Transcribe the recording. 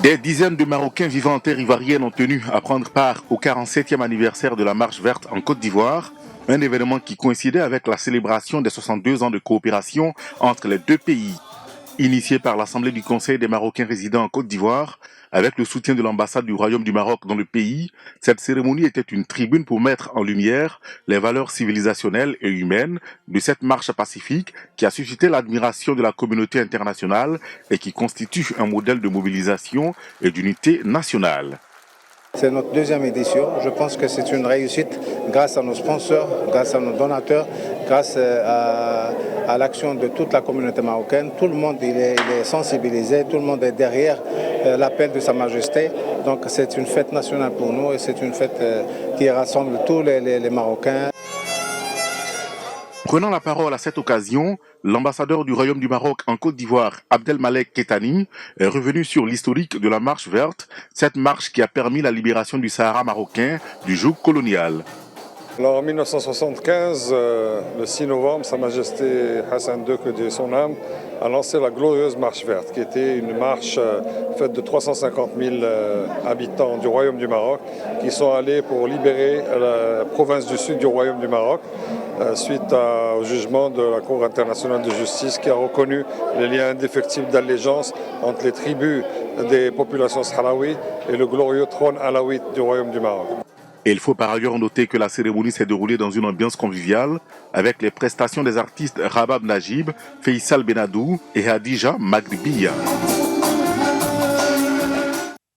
Des dizaines de Marocains vivant en terre ivoirienne ont tenu à prendre part au 47e anniversaire de la Marche verte en Côte d'Ivoire, un événement qui coïncidait avec la célébration des 62 ans de coopération entre les deux pays. Initié par l'Assemblée du Conseil des Marocains résidant en Côte d'Ivoire, avec le soutien de l'ambassade du Royaume du Maroc dans le pays, cette cérémonie était une tribune pour mettre en lumière les valeurs civilisationnelles et humaines de cette marche pacifique qui a suscité l'admiration de la communauté internationale et qui constitue un modèle de mobilisation et d'unité nationale. C'est notre deuxième édition. Je pense que c'est une réussite grâce à nos sponsors, grâce à nos donateurs, grâce à l'action de toute la communauté marocaine. Tout le monde il est sensibilisé, tout le monde est derrière l'appel de Sa Majesté. Donc c'est une fête nationale pour nous et c'est une fête qui rassemble tous les Marocains. Prenant la parole à cette occasion, l'ambassadeur du Royaume du Maroc en Côte d'Ivoire, Abdelmalek Kettani, est revenu sur l'historique de la Marche verte, cette marche qui a permis la libération du Sahara marocain du joug colonial. Alors en 1975, le 6 novembre, Sa Majesté Hassan II, que Dieu ait son âme, a lancé la glorieuse Marche verte, qui était une marche faite de 350 000 habitants du Royaume du Maroc, qui sont allés pour libérer la province du sud du Royaume du Maroc, suite au jugement de la Cour internationale de justice qui a reconnu les liens indéfectibles d'allégeance entre les tribus des populations sahraouies et le glorieux trône alawite du Royaume du Maroc. Et il faut par ailleurs noter que la cérémonie s'est déroulée dans une ambiance conviviale avec les prestations des artistes Rabab Najib, Faisal Benadou et Hadija Magribiya.